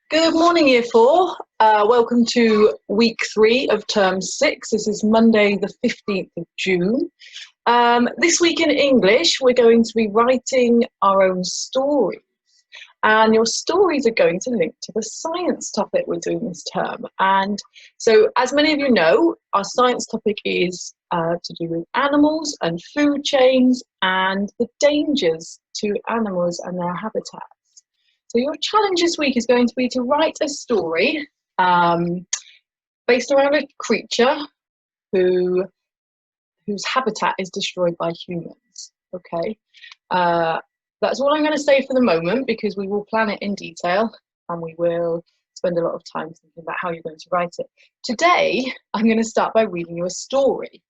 Good morning, Year 4. Welcome to week 3 of term 6. This is Monday, the 15th of June. This week in English, we're going to be writing our own stories. And your stories are going to link to the science topic we're doing this term. And so, as many of you know, our science topic is to do with animals and food chains and the dangers to animals and their habitat. So your challenge this week is going to be to write a story based around a creature whose habitat is destroyed by humans. Okay, that's all I'm going to say for the moment, because we will plan it in detail and we will spend a lot of time thinking about how you're going to write it. Today, I'm going to start by reading you a story.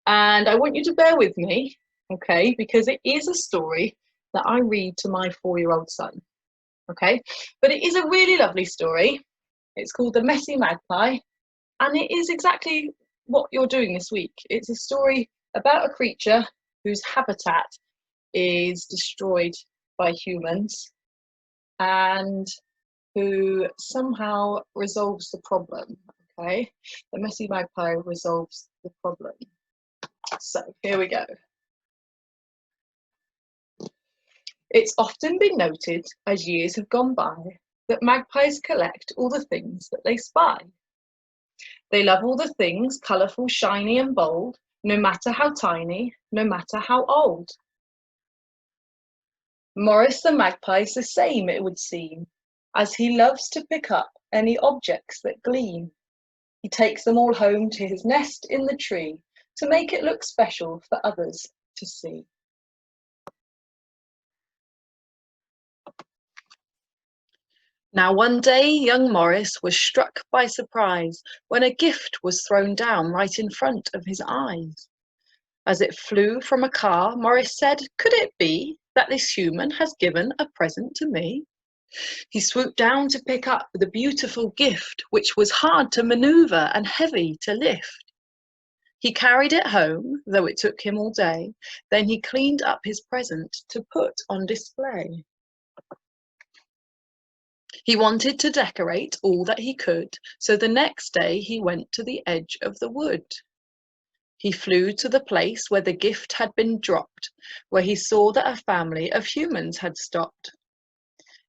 And I want you to bear with me, okay, because it is a story that I read to my 4-year-old son. Okay, but it is a really lovely story. It's called The Messy Magpie, and it is exactly what you're doing this week. It's a story about a creature whose habitat is destroyed by humans and who somehow resolves the problem. Okay, The Messy Magpie resolves the problem. So here we go. It's often been noted, as years have gone by, that magpies collect all the things that they spy. They love all the things colourful, shiny and bold, no matter how tiny, no matter how old. Morris the magpie's the same, it would seem, as he loves to pick up any objects that gleam. He takes them all home to his nest in the tree to make it look special for others to see. Now one day young Morris was struck by surprise when a gift was thrown down right in front of his eyes. As it flew from a car, Morris said, "Could it be that this human has given a present to me?" He swooped down to pick up the beautiful gift, which was hard to maneuver and heavy to lift. He carried it home, though it took him all day. Then he cleaned up his present to put on display. He wanted to decorate all that he could, so the next day he went to the edge of the wood. He flew to the place where the gift had been dropped, where he saw that a family of humans had stopped.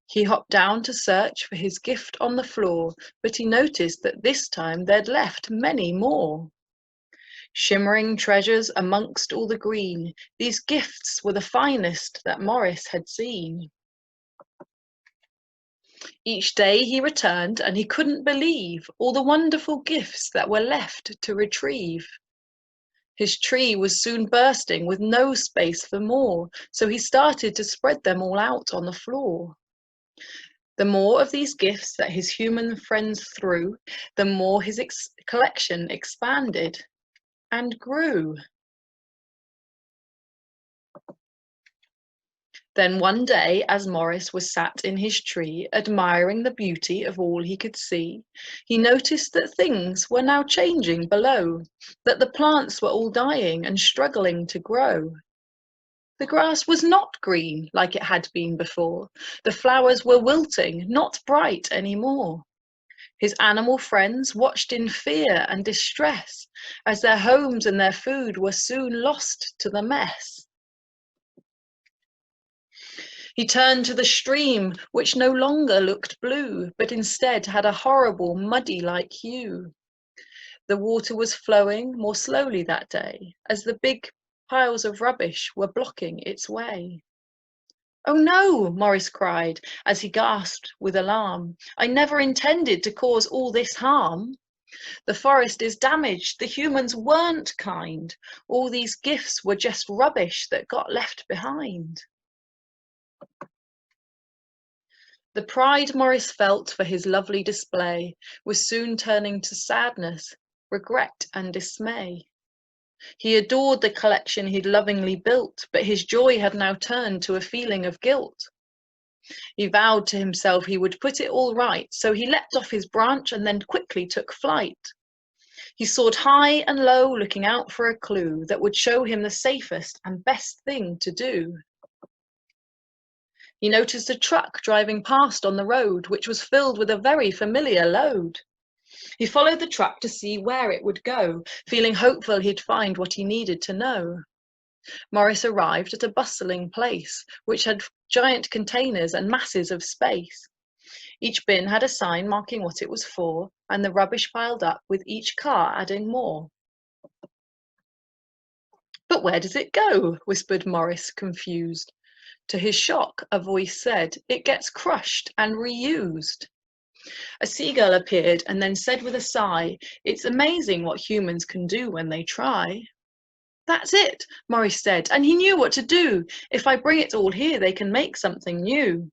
He hopped down to search for his gift on the floor, but he noticed that this time they'd left many more. Shimmering treasures amongst all the green, these gifts were the finest that Morris had seen. Each day he returned and he couldn't believe all the wonderful gifts that were left to retrieve. His tree was soon bursting with no space for more, so he started to spread them all out on the floor. The more of these gifts that his human friends threw, the more his collection expanded and grew. Then one day, as Morris was sat in his tree, admiring the beauty of all he could see, he noticed that things were now changing below, that the plants were all dying and struggling to grow. The grass was not green like it had been before. The flowers were wilting, not bright anymore. His animal friends watched in fear and distress as their homes and their food were soon lost to the mess. He turned to the stream, which no longer looked blue, but instead had a horrible muddy-like hue. The water was flowing more slowly that day, as the big piles of rubbish were blocking its way. "Oh no," Morris cried, as he gasped with alarm. "I never intended to cause all this harm. The forest is damaged, the humans weren't kind. All these gifts were just rubbish that got left behind." The pride Morris felt for his lovely display was soon turning to sadness, regret and dismay. He adored the collection he'd lovingly built, but his joy had now turned to a feeling of guilt. He vowed to himself he would put it all right, so he leapt off his branch and then quickly took flight. He soared high and low, looking out for a clue that would show him the safest and best thing to do. He noticed a truck driving past on the road, which was filled with a very familiar load. He followed the truck to see where it would go, feeling hopeful he'd find what he needed to know. Morris arrived at a bustling place, which had giant containers and masses of space. Each bin had a sign marking what it was for, and the rubbish piled up, with each car adding more. "But where does it go?" whispered Morris, confused. To his shock, a voice said, "It gets crushed and reused." A seagull appeared and then said with a sigh, "It's amazing what humans can do when they try." "That's it," Morris said, and he knew what to do. "If I bring it all here, they can make something new.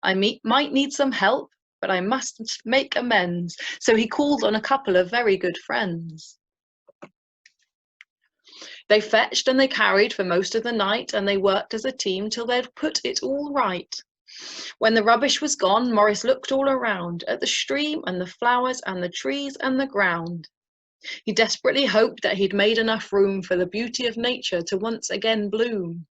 I might need some help, but I must make amends." So he called on a couple of very good friends. They fetched and they carried for most of the night, and they worked as a team till they'd put it all right. When the rubbish was gone, Morris looked all around, at the stream and the flowers and the trees and the ground. He desperately hoped that he'd made enough room for the beauty of nature to once again bloom.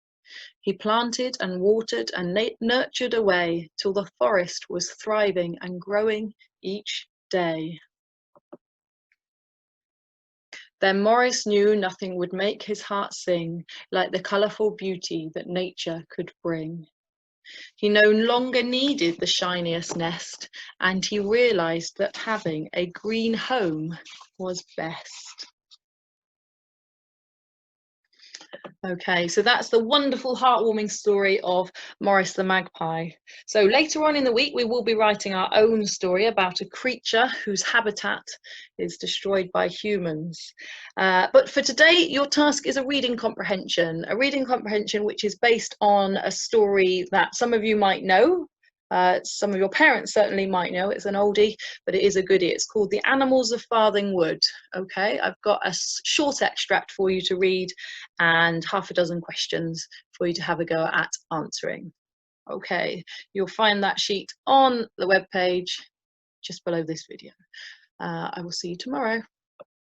He planted and watered and nurtured away till the forest was thriving and growing each day. Then Morris knew nothing would make his heart sing like the colourful beauty that nature could bring. He no longer needed the shiniest nest, and he realised that having a green home was best. Okay, so that's the wonderful, heartwarming story of Morris the Magpie. So later on in the week, we will be writing our own story about a creature whose habitat is destroyed by humans. But for today, your task is a reading comprehension which is based on a story that some of you might know. Some of your parents certainly might know. It's an oldie, but it is a goodie. It's called The Animals of Farthing Wood. Okay, I've got a short extract for you to read and half a dozen questions for you to have a go at answering. Okay, you'll find that sheet on the webpage just below this video. I will see you tomorrow.